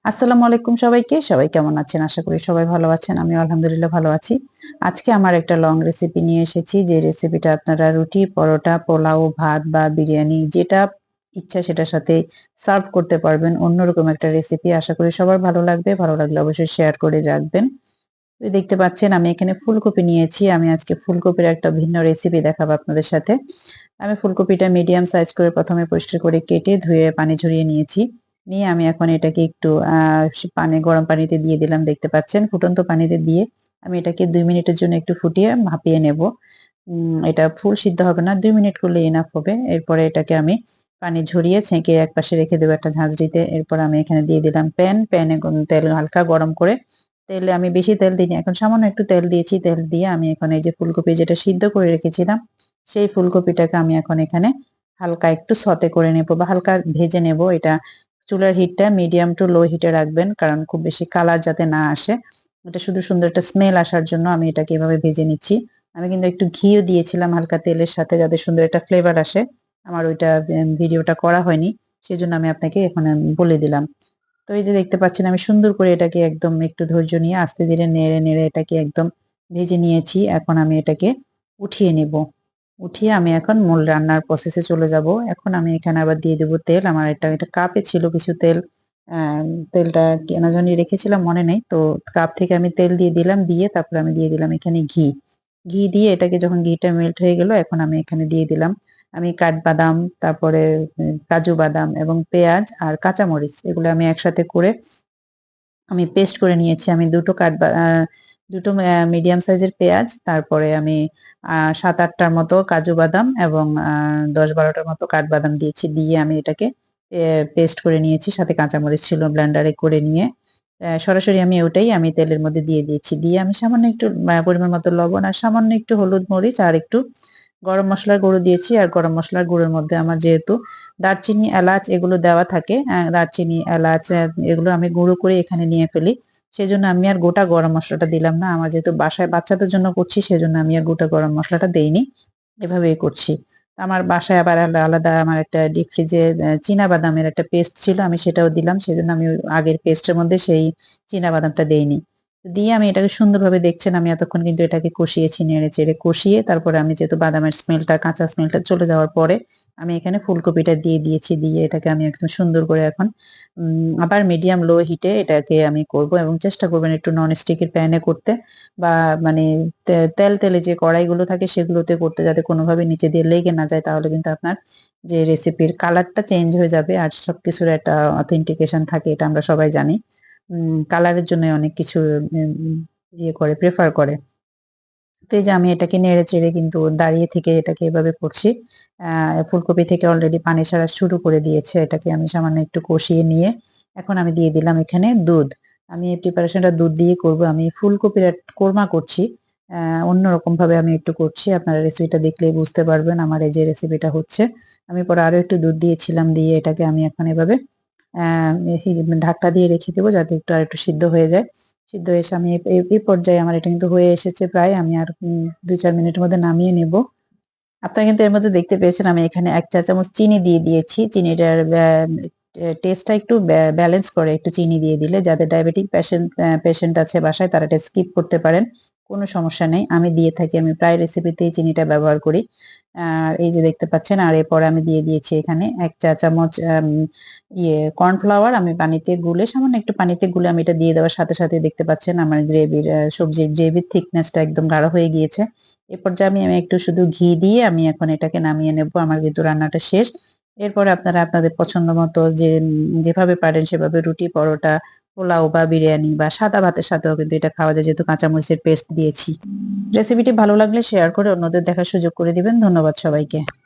আসসালামু আলাইকুম সবাইকে। সবাই কেমন আছেন? আশা করি সবাই ভালো আছেন। আমিও আলহামদুলিল্লাহ ভালো আছি। আজকে আমার একটা লং রেসিপি নিয়ে এসেছি। যে রেসিপিটা আপনারা রুটি, পরোটা, পোলাও, ভাত বা বিরিয়ানি যেটা ইচ্ছা সেটার সাথে সার্ভ করতে পারবেন। অন্যরকম একটা রেসিপি। আশা করি সবার ভালো লাগবে। ভালো লাগলে অবশ্যই শেয়ার করে রাখবেন। তো দেখতে পাচ্ছেন আমি এখানে ফুলকপি নিয়েছি। আমি আজকে ফুলকপির একটা ভিন্ন রেসিপি দেখাবো আপনাদের সাথে। আমি ফুলকপিটা মিডিয়াম সাইজ করে প্রথমে পরিষ্কার করে কেটে ধুয়ে পানি ঝরিয়ে নিয়েছি। নিয়ে আমি এখন এটাকে একটু গরম পানিতে দিয়ে দিলাম। দেখতে পাচ্ছেন ফুটন্ত পানিতে দিয়ে আমি এটাকে ২ মিনিটের জন্য একটু ফুটিয়ে ভাপিয়ে নেব। এটা ফুল সিদ্ধ হবে না, ২ মিনিট করলে এনাফ হবে। এরপরে এটাকে আমি পানি ঝরিয়ে ছেঁকে একপাশে রেখে দেবো একটা ঝাঁঝরিতে। এরপর আমি এখানে দিয়ে দিলাম প্যানে তেল হালকা গরম করে, তেলে আমি বেশি তেল দিইনি, এখন সামান্য একটু তেল দিয়েছি। তেল দিয়ে আমি এখন এই যে ফুলকপি যেটা সিদ্ধ করে রেখেছিলাম সেই ফুলকপিটাকে আমি এখন এখানে হালকা একটু সতে করে নেব বা হালকা ভেজে নেব। এটা চুলার হিটটা মিডিয়াম টু লো হিটে রাখবেন, কারণ খুব বেশি কালার যাতে না আসে। এটা শুধু সুন্দর একটা স্মেল আসার জন্য আমি এটাকে এভাবে ভেজে নিচ্ছি। আমি কিন্তু একটু ঘিও দিয়েছিলাম হালকা তেলের সাথে, যাতে সুন্দর একটা ফ্লেভার আসে। আমার ওইটা ভিডিওটা করা হয়নি, সেজন্য আমি আপনাকে এখন বলে দিলাম। তো এই যে দেখতে পাচ্ছেন আমি সুন্দর করে এটাকে একদম একটু ধৈর্য নিয়ে আস্তে ধীরে নেড়ে নেড়ে এটাকে একদম ভেজে নিয়েছি। এখন আমি এটাকে উঠিয়ে নেব। উঠিয়ে আমি এখন মূল রান্নার প্রসেসে চলে যাব। এখন আমি এখানে আবার দিয়ে দেব তেল। আমার এটা কাপে ছিল কিছু তেল। তেলটা কেন জানি রেখেছিলাম মনে নেই। তো কাপ থেকে আমি তেল দিয়ে দিলাম। দিয়ে তারপরে আমি দিয়ে দিলাম এখানে ঘি। ঘি দিয়ে এটাকে যখন ঘিটা মেল্ট হয়ে গেল, এখন আমি এখানে দিয়ে দিলাম আমি কাঠবাদাম, তারপরে কাজু বাদাম এবং পেঁয়াজ আর কাঁচামরিচ, এগুলো আমি একসাথে করে আমি পেস্ট করে নিয়েছি। আমি দুটো মিডিয়াম সাইজের পেঁয়াজ, তারপরে আমি ৭-৮টার মতো কাজু বাদাম এবং ১০-১২টার মতো কাঠবাদাম দিয়েছি। দিয়ে আমি এটাকে পেস্ট করে নিয়েছি। সাথে কাঁচামরিচ ছিল, ব্লেন্ডারে করে নিয়ে সরাসরি আমি ওটাই আমি তেলের মধ্যে দিয়ে দিয়েছি। দিয়ে আমি সামান্য একটু পরিমাণ মতো লবণ আর সামান্য একটু হলুদ, মরিচ আর একটু গরম মসলার গুঁড়ো দিয়েছি। আর গরম মসলার গুঁড়োর মধ্যে আমার যেহেতু দারচিনি, এলাচ এগুলো দেওয়া থাকে, দারচিনি, এলাচ এগুলো আমি গুঁড়ো করে এখানে নিয়ে ফেলি। সেজন্য আমি আর গোটা গরম মসলাটা দিলাম না। আমার যেহেতু বাসায় বাচ্চাদের জন্য করছি, সেজন্য আমি আর গোটা গরম মসলাটা দেইনি। এভাবেই করছি। আমার বাসায় আবার আলাদা আমার একটা ডিপ ফ্রিজে চীনা বাদামের একটা পেস্ট ছিল, আমি সেটাও দিলাম। সেজন্য আমি ওই আগের পেস্টের মধ্যে সেই চীনা বাদামটা দেইনি। দিয়ে আমি এটাকে সুন্দরভাবে দেখছেন আমি এতক্ষণ কিন্তু এটাকে কষিয়েছি, নেড়ে চেড়ে কষিয়ে তারপরে আমি যেহেতু বাদামের স্মেলটা, কাঁচা স্মেলটা চলে যাওয়ার পরে আমি এখানে ফুলকপিটা দিয়ে দিয়েছি। দিয়ে এটাকে আমি একদম সুন্দর করে এখন আবার মিডিয়াম লো হিটে এটাকে আমি করব, এবং চেষ্টা করবেন একটু নন স্টিকের প্যানে করতে, বা মানে তেলে যে কড়াইগুলো থাকে সেগুলোতে করতে, যাতে কোনোভাবে নিচে দিয়ে লেগে না যায়। তাহলে কিন্তু আপনার যে রেসিপির কালারটা চেঞ্জ হয়ে যাবে, আর সবকিছুর একটা অথেন্টিকেশন থাকে, এটা আমরা সবাই জানি। কালারের জন্য অনেক কিছু ইয়ে করে, প্রেফার করে। তো এই যে আমি এটাকে নেড়ে চেড়ে কিন্তু দাঁড়িয়ে থেকে এটাকে এভাবে করছি। ফুলকপি থেকে অলরেডি পানি ছাড়া শুরু করে দিয়েছে। এটাকে আমি সামান্য একটু কষিয়ে নিয়ে এখন আমি দিয়ে দিলাম এখানে দুধ। আমি এই প্রিপারেশনটা দুধ দিয়ে করব। আমি ফুলকপির কোরমা করছি। অন্যরকম ভাবে আমি একটু করছি। আপনারা রেসিপিটা দেখলেই বুঝতে পারবেন আমার এই যে রেসিপিটা হচ্ছে। আমি পরে আরো একটু দুধ দিয়েছিলাম। দিয়ে এটাকে আমি এখন এভাবে ঢাকনা দিয়ে রেখে দেবো, যাতে একটু আরেকটু সিদ্ধ হয়ে যায়। সিদ্ধ হয়ে এসে আমি এই পর্যায়ে আমার এটা কিন্তু হয়ে এসেছে প্রায়। আমি আর ২-৪ মিনিটের মধ্যে নামিয়ে নেব। আপনারা কিন্তু এর মধ্যে দেখতে পেয়েছেন আমি এখানে ১ চা চামচ চিনি দিয়ে দিয়েছি। চিনিটার টেস্টটা একটু ব্যালেন্স করে একটু চিনি দিয়ে দিলে, যাদের ডায়াবেটিক পেশেন্ট আছে বাসায় তারা এটা স্কিপ করতে পারেন। কোনো সমস্যা নেই। আমি দিয়ে থাকি। আমি প্রায় রেসিপিতেই চিনিটা ব্যবহার করি। আর এই যে দেখতে পাচ্ছেন, আর এরপরে আমি দিয়ে দিয়েছি এখানে ১ চা চামচ কর্নফ্লাওয়ার। আমি পানিতে গুলে, সামান্য একটু পানিতে গুলে আমি এটা দিয়ে দেওয়ার সাথে সাথে দেখতে পাচ্ছেন আমার সবজির গ্রেভির থিকনেসটা একদম গাঢ় হয়ে গিয়েছে। এ পর্যায়ে আমি একটু শুধু ঘি দিয়ে আমি এখন এটাকে নামিয়ে নেব। আমার কিন্তু রান্নাটা শেষ। এরপরে আপনারা আপনাদের পছন্দ মতো যেভাবে পারেন সেভাবে রুটি, পরোটা, পোলাও বা বিরিয়ানি বা সাদা ভাতের সাথেও কিন্তু এটা খাওয়া যায়, যেহেতু কাঁচামরিচের পেস্ট দিয়েছি। রেসিপিটি ভালো লাগলে শেয়ার করে অন্যদের দেখার সুযোগ করে দিবেন। ধন্যবাদ সবাইকে।